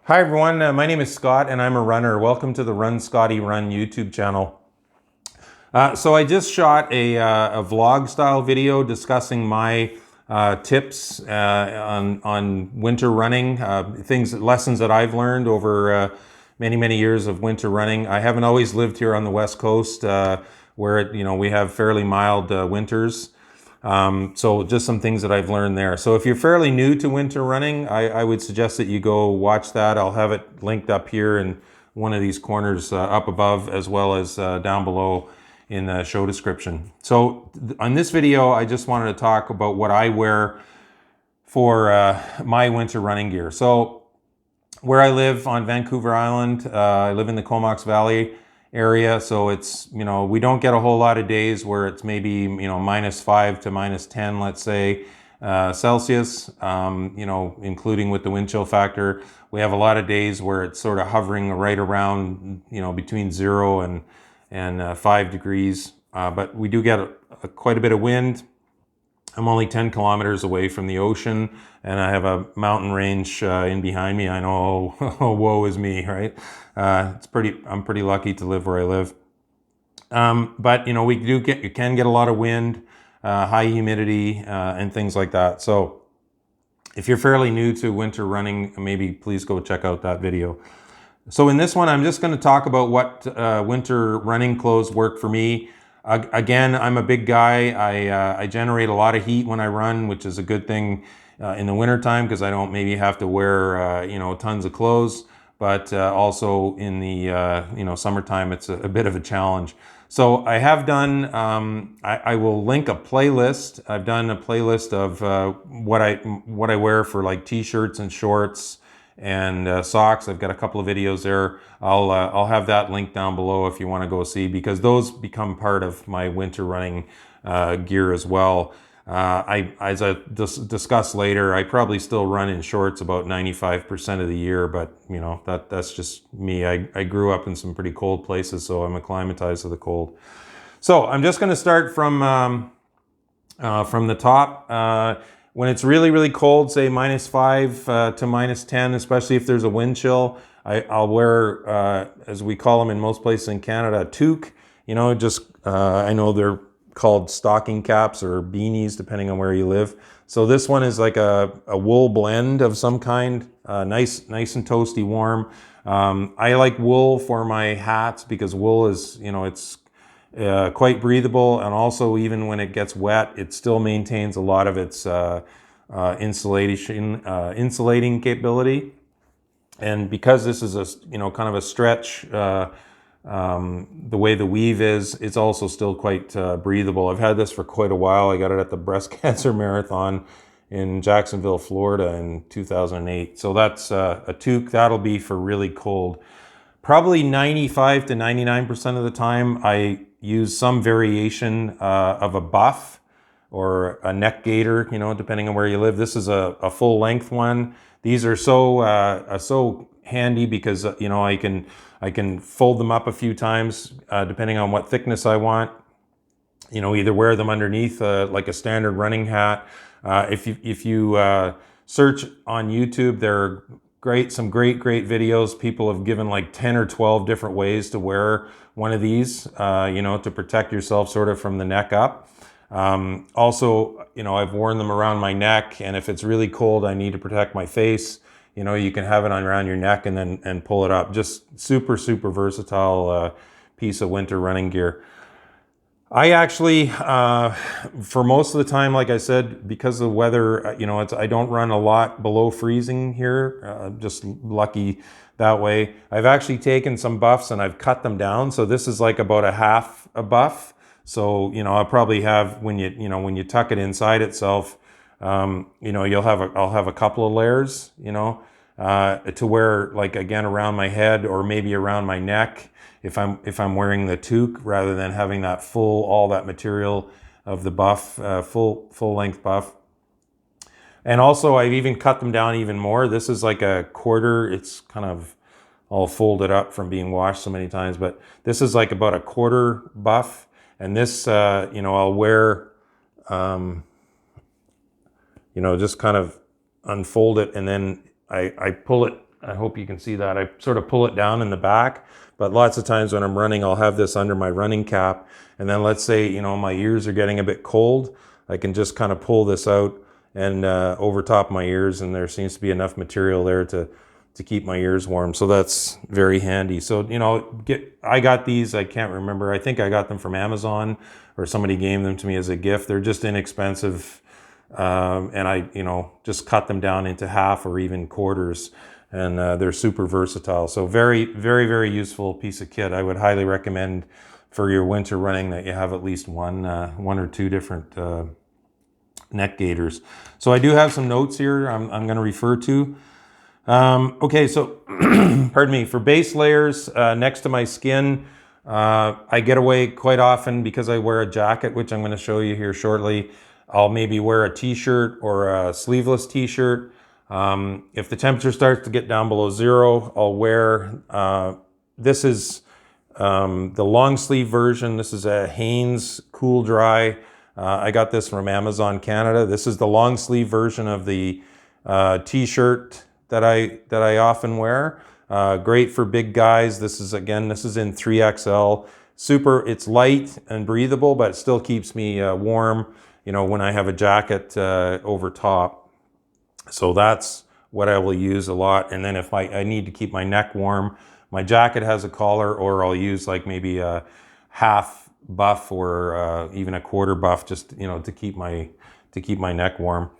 Hi everyone, my name is Scott and I'm a runner. Welcome to the Run Scotty Run YouTube channel. So I just shot a vlog style video discussing my tips on winter running, lessons that I've learned over many years of winter running. I haven't always lived here on the West Coast where we have fairly mild winters. So just some things that I've learned there. So if you're fairly new to winter running, I would suggest that you go watch that. I'll have it linked up here in one of these corners up above, as well as down below in the show description. So on this video, I just wanted to talk about what I wear for my winter running gear. So where I live on Vancouver Island, I live in the Comox Valley area, so it's, we don't get a whole lot of days where it's maybe, -5 to -10, let's say, Celsius, including with the wind chill factor. We have a lot of days where it's sort of hovering right around, between 0 and 5 degrees, but we do get quite a bit of wind. I'm only 10 kilometers away from the ocean, and I have a mountain range in behind me. I know, woe is me, right? I'm pretty lucky to live where I live. But you can get a lot of wind, high humidity, and things like that. So if you're fairly new to winter running, maybe please go check out that video. So in this one, I'm just going to talk about what winter running clothes work for me. Again, I'm a big guy. I generate a lot of heat when I run, which is a good thing in the wintertime because I don't maybe have to wear tons of clothes. But also in the summertime, it's a bit of a challenge. So I have done. I will link a playlist. I've done a playlist of what I wear for like t-shirts and shorts and socks. I've got a couple of videos there. I'll have that link down below if you want to go see, because those become part of my winter running gear as well. As I discuss later, I probably still run in shorts about 95% of the year, but that's just me. I grew up in some pretty cold places, so I'm acclimatized to the cold. So I'm just going to start from the top. When it's really cold, say -5 to -10, especially if there's a wind chill, I'll wear, as we call them in most places in Canada, a toque. I know they're called stocking caps or beanies, depending on where you live. So this one is like a wool blend of some kind, nice and toasty warm. I like wool for my hats because wool is, it's quite breathable, and also even when it gets wet, it still maintains a lot of its insulating capability. And because this is a kind of a stretch, the way the weave is, it's also still quite breathable. I've had this for quite a while. I got it at the breast cancer marathon in Jacksonville, Florida in 2008. So that's a toque. That'll be for really cold. Probably 95 to 99% of the time, I use some variation of a buff or a neck gaiter, depending on where you live. This is a full length one. These are so handy because I can fold them up a few times depending on what thickness I want. Either wear them underneath like a standard running hat. If you search on YouTube, there are some great videos. People have given like 10 or 12 different ways to wear one of these, to protect yourself sort of from the neck up. Also, I've worn them around my neck, and if it's really cold, I need to protect my face. You can have it on around your neck and pull it up. Just super versatile piece of winter running gear. I actually, for most of the time, like I said, because of the weather, I don't run a lot below freezing here. Just lucky that way. I've actually taken some buffs and I've cut them down. So this is like about a half a buff. So, I'll probably have, when you tuck it inside itself, I'll have a couple of layers, to wear, like, again, around my head or maybe around my neck if I'm wearing the toque, rather than having that all that material of the buff, full length buff. And also I've even cut them down even more. This is like a quarter. It's kind of all folded up from being washed so many times, but this is like about a quarter buff. And this, I'll wear, just kind of unfold it, and then I pull it I hope you can see that. I sort of pull it down in the back, but lots of times when I'm running, I'll have this under my running cap. And then let's say, you know, my ears are getting a bit cold, I can just kind of pull this out and over top my ears, and there seems to be enough material there to keep my ears warm. So that's very handy. So, you know, I got these, I can't remember. I think I got them from Amazon, or somebody gave them to me as a gift. They're just inexpensive. And I, you know, just cut them down into half or even quarters, and they're super versatile. So very, very, very useful piece of kit. I would highly recommend for your winter running that you have at least one or two different neck gaiters. So I do have some notes here I'm going to refer to. Okay, so pardon me, for base layers next to my skin, I get away quite often because I wear a jacket, which I'm going to show you here shortly. I'll maybe wear a t-shirt or a sleeveless t-shirt. If the temperature starts to get down below 0, I'll wear, this is the long sleeve version. This is a Hanes Cool Dry. I got this from Amazon Canada. This is the long sleeve version of the t-shirt that I often wear. Great for big guys. This is in 3XL. It's light and breathable, but it still keeps me warm, you know, when I have a jacket over top. So that's what I will use a lot. And then if I need to keep my neck warm, my jacket has a collar, or I'll use like maybe a half buff or even a quarter buff, just, you know, to keep my neck warm.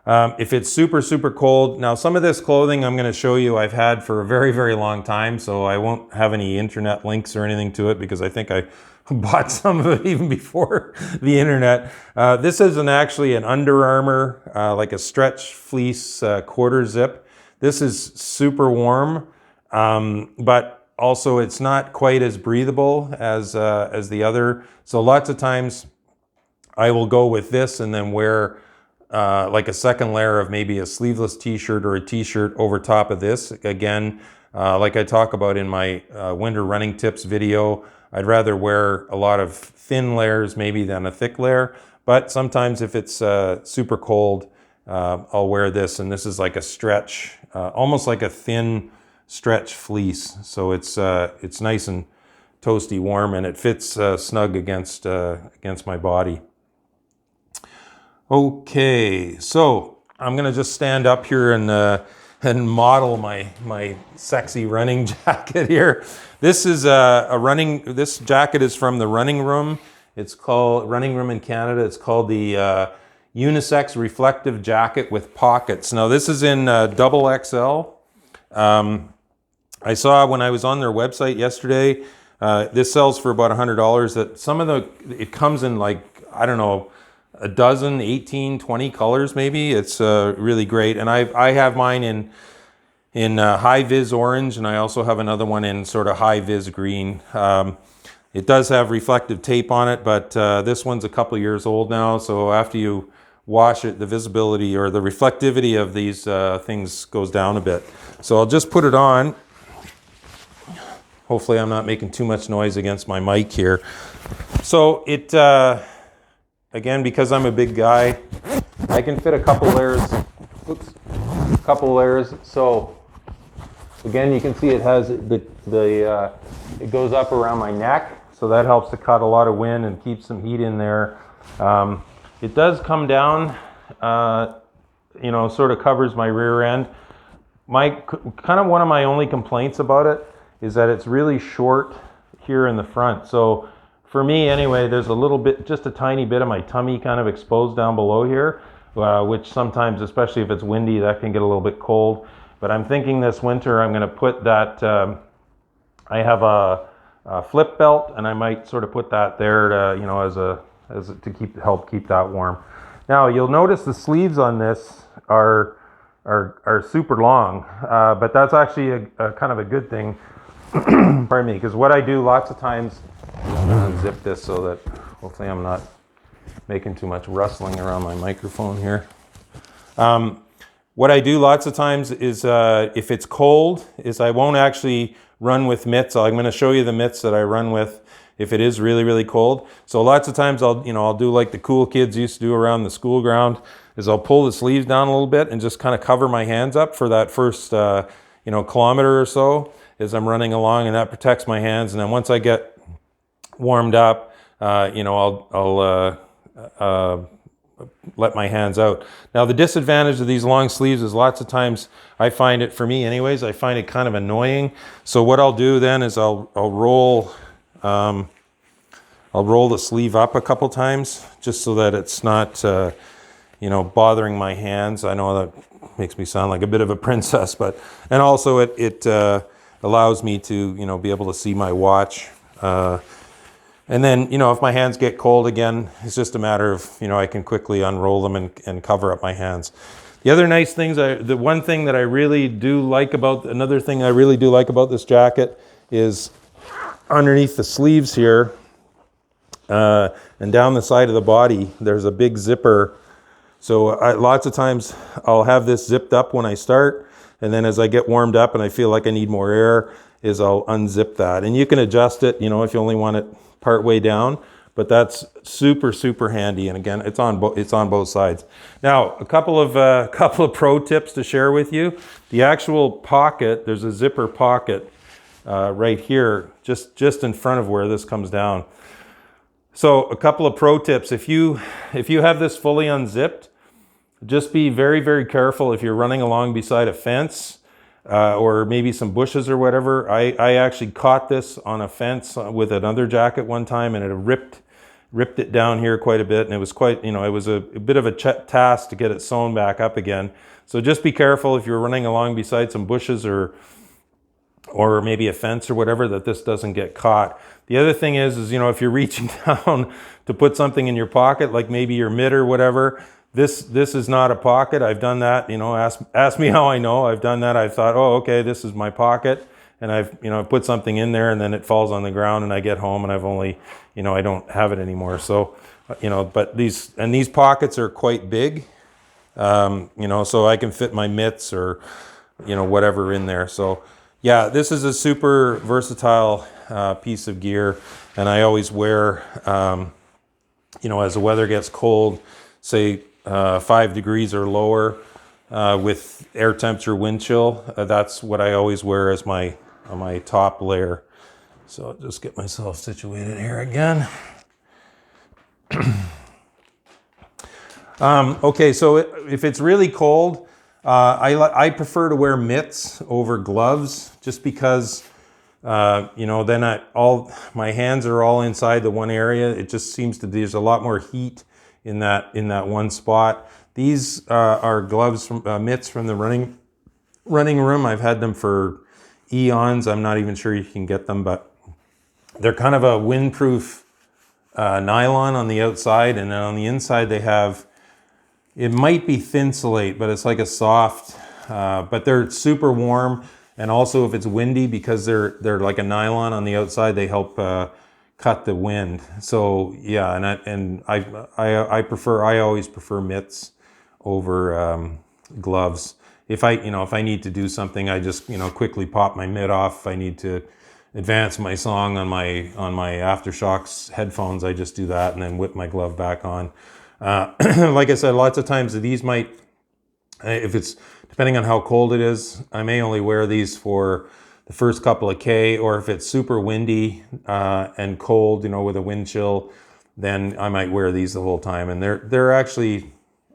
If it's super, super cold, now some of this clothing I'm going to show you I've had for a very, very long time, so I won't have any internet links or anything to it, because I think I bought some of it even before the internet. This is actually an Under Armour, like a stretch fleece quarter zip. This is super warm, but also it's not quite as breathable as the other. So lots of times I will go with this and then wear like a second layer of maybe a sleeveless t-shirt or a t-shirt over top of this. Again, like I talk about in my winter running tips video, I'd rather wear a lot of thin layers maybe than a thick layer. But sometimes if it's super cold, I'll wear this, and this is like a stretch, almost like a thin stretch fleece. So it's nice and toasty warm, and it fits snug against my body. Okay, so I'm gonna just stand up here and model my sexy running jacket here. This is this jacket is from the Running Room. It's called Running Room in Canada. It's called the Unisex Reflective Jacket with Pockets. Now this is in double XL. I saw when I was on their website yesterday, this sells for about $100. That it comes in like, I don't know, a dozen, 18, 20 colors maybe. It's really great. And I have mine in high vis orange, and I also have another one in sort of high vis green. It does have reflective tape on it, but this one's a couple years old now. So after you wash it, the visibility or the reflectivity of these things goes down a bit. So I'll just put it on. Hopefully I'm not making too much noise against my mic here. So it, again, because I'm a big guy, I can fit a couple layers. Oops, a couple layers. So again, you can see it has it goes up around my neck, so that helps to cut a lot of wind and keep some heat in there. It does come down, you know, sort of covers my rear end. Kind of one of my only complaints about it is that it's really short here in the front. So for me anyway, there's a little bit, just a tiny bit of my tummy kind of exposed down below here, which sometimes, especially if it's windy, that can get a little bit cold. But I'm thinking this winter I'm going to put that, I have a flip belt, and I might sort of put that there to, you know, to help keep that warm. Now you'll notice the sleeves on this are super long, but that's actually a kind of a good thing. Pardon me, because what I do lots of times, I'm going to unzip this so that hopefully I'm not making too much rustling around my microphone here. What I do lots of times is, if it's cold, is I won't actually run with mitts. I'm going to show you the mitts that I run with if it is really, really cold. So lots of times I'll do like the cool kids used to do around the school ground, is I'll pull the sleeves down a little bit and just kind of cover my hands up for that first, kilometer or so as I'm running along, and that protects my hands. And then once I get warmed up, I'll let my hands out. Now the disadvantage of these long sleeves is lots of times I find it, for me anyways, I find it kind of annoying. So what I'll do then is I'll roll the sleeve up a couple times just so that it's not bothering my hands. I know that makes me sound like a bit of a princess, and also it allows me to be able to see my watch. And then, if my hands get cold again, it's just a matter of, I can quickly unroll them and cover up my hands. The other nice things, another thing I really do like about this jacket is underneath the sleeves here and down the side of the body, there's a big zipper. So lots of times I'll have this zipped up when I start, and then as I get warmed up and I feel like I need more air, I'll unzip that. And you can adjust it, if you only want it part way down, but that's super, super handy. And again, it's on both sides. Now, a couple of pro tips to share with you. The actual pocket, there's a zipper pocket right here, just in front of where this comes down. So a couple of pro tips. If you have this fully unzipped, just be very, very careful if you're running along beside a fence or maybe some bushes or whatever. I actually caught this on a fence with another jacket one time, and it ripped it down here quite a bit, and it was quite, it was a bit of a task to get it sewn back up again. So just be careful if you're running along beside some bushes or maybe a fence or whatever, that this doesn't get caught. The other thing is if you're reaching down to put something in your pocket, like maybe your mitt or whatever, this is not a pocket. I've done that, ask me how I know. I've done that. I've thought, oh, okay, this is my pocket. And I've put something in there, and then it falls on the ground, and I get home and I've only, I don't have it anymore. So, but these pockets are quite big, so I can fit my mitts or, whatever in there. So yeah, this is a super versatile piece of gear. And I always wear, as the weather gets cold, say 5 degrees or lower, with air temperature wind chill, that's what I always wear as my top layer. So I'll just get myself situated here again. Okay, so if it's really cold, I prefer to wear mitts over gloves, just because then my hands are all inside the one area. It just seems to, there's a lot more heat in that one spot. These are gloves from mitts from the running room. I've had them for eons. I'm not even sure you can get them, but they're kind of a windproof nylon on the outside, and then on the inside they have, it might be Thinsulate, but it's like a soft, but they're super warm. And also if it's windy, because they're like a nylon on the outside, they help cut the wind. So yeah, I always prefer mitts over gloves. If I need to do something, I just quickly pop my mitt off. If I need to advance my song on my Aftershocks headphones, I just do that and then whip my glove back on. Like I said, lots of times these might, if it's depending on how cold it is, I may only wear these for the first couple of K, or if it's super windy and cold, with a wind chill, then I might wear these the whole time. And they're actually,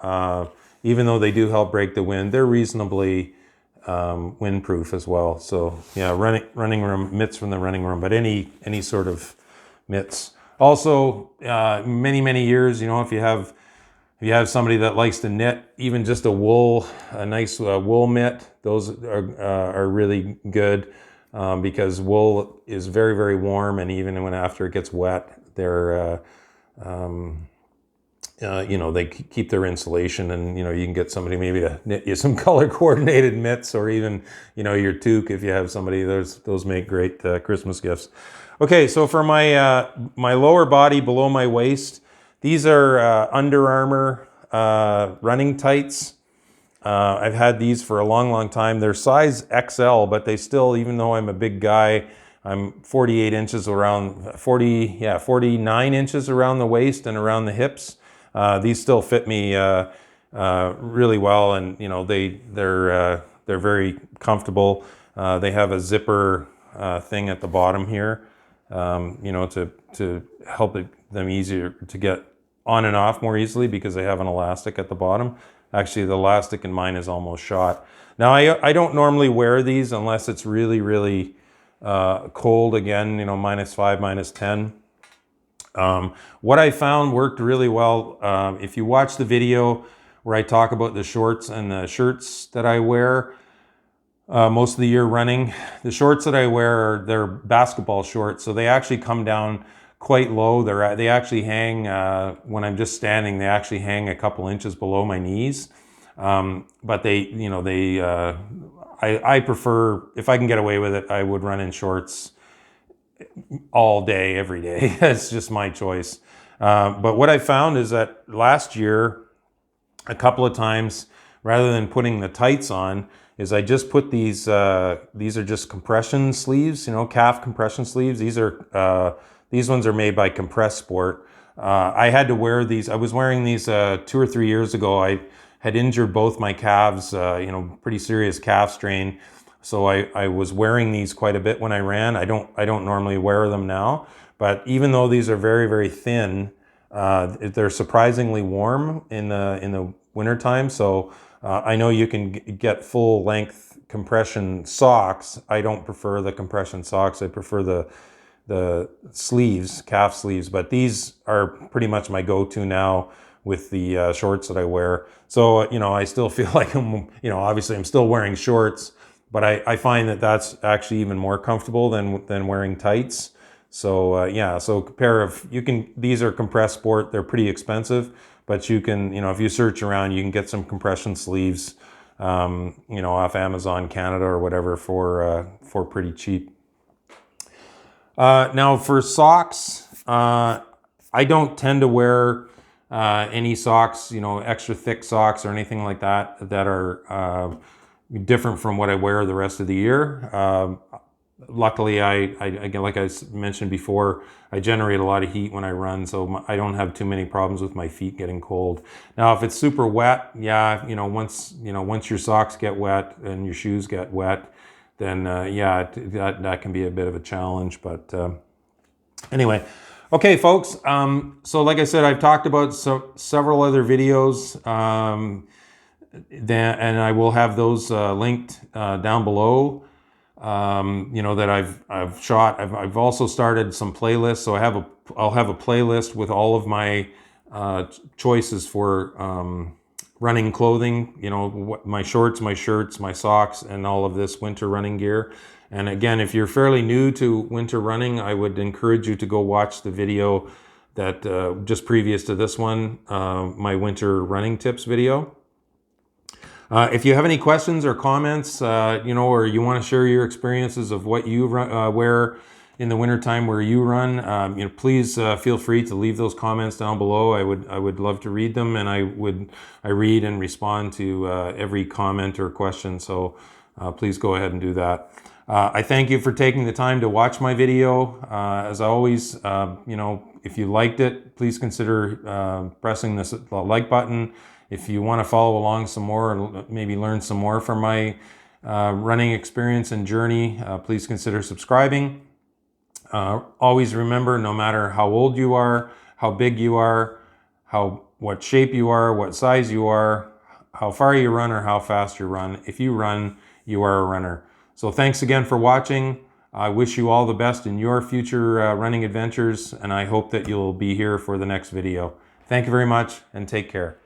even though they do help break the wind, they're reasonably windproof as well. So yeah, running room mitts from the running room, but any sort of mitts. Also, many years, if you have somebody that likes to knit, even just a nice wool mitt, those are really good, because wool is very, very warm, and even after it gets wet, they're they keep their insulation, and you can get somebody maybe to knit you some color coordinated mitts, or even your toque if you have somebody. Those make great Christmas gifts. Okay, so for my lower body below my waist, these are Under Armour running tights. I've had these for a long time. They're size XL, but they still, even though I'm a big guy, I'm 49 inches around the waist and around the hips. These still fit me really well, and they're they're very comfortable. They have a zipper thing at the bottom here, you know, to help them easier to get on and off more easily because they have an elastic at the bottom. Actually, the elastic in mine is almost shot. Now, I don't normally wear these unless it's really, really cold, again, you know, -5, -10. What I found worked really well, if you watch the video where I talk about the shorts and the shirts that I wear most of the year running, the shorts that I wear, they're basketball shorts, so they actually come down quite low. They actually hang, when I'm just standing, they actually hang a couple inches below my knees. But they, you know, I prefer, if I can get away with it, I would run in shorts all day, every day. It's just my choice. But what I found is that last year, a couple of times, rather than putting the tights on, is I just put these are just compression sleeves, you know, calf compression sleeves. These ones are made by Compress Sport. I had to wear these. I was wearing these 2 or 3 years ago. I had injured both my calves, you know, pretty serious calf strain. So I was wearing these quite a bit when I ran. I don't normally wear them now, but even though these are very, very thin, they're surprisingly warm in the wintertime. So I know you can get full length compression socks. I don't prefer the compression socks. I prefer the sleeves, calf sleeves, but these are pretty much my go-to now with the shorts that I wear. So, you know, I still feel like you know, obviously I'm still wearing shorts, but I find that that's actually even more comfortable than wearing tights. So yeah, so a pair of, these are Compress Sport. They're pretty expensive, but you can, you know, if you search around, you can get some compression sleeves, you know, off Amazon Canada or whatever for pretty cheap. Now for socks, I don't tend to wear any socks, you know, extra thick socks or anything like that that are different from what I wear the rest of the year. Luckily, again, like I mentioned before, I generate a lot of heat when I run, so I don't have too many problems with my feet getting cold. Now, if it's super wet, yeah, you know, once your socks get wet and your shoes get wet, then yeah, that can be a bit of a challenge. But anyway, okay, folks. So like I said, I've talked about several other videos, and I will have those linked down below. You know, that I've shot. I've also started some playlists, so I'll have a playlist with all of my choices for running clothing. You know, my shorts, my shirts, my socks, and all of this winter running gear. And again, if you're fairly new to winter running, I would encourage you to go watch the video that just previous to this one, my winter running tips video. If you have any questions or comments, you know, or you want to share your experiences of what you wear in the wintertime where you run, you know, please feel free to leave those comments down below. I would love to read them, and I read and respond to every comment or question. So please go ahead and do that. I thank you for taking the time to watch my video. As always, you know, if you liked it, please consider pressing the like button. If you want to follow along some more and maybe learn some more from my running experience and journey, please consider subscribing. Always remember, no matter how old you are, how big you are, what shape you are, what size you are, how far you run or how fast you run, if you run, you are a runner. So thanks again for watching. I wish you all the best in your future running adventures, and I hope that you'll be here for the next video. Thank you very much, and take care.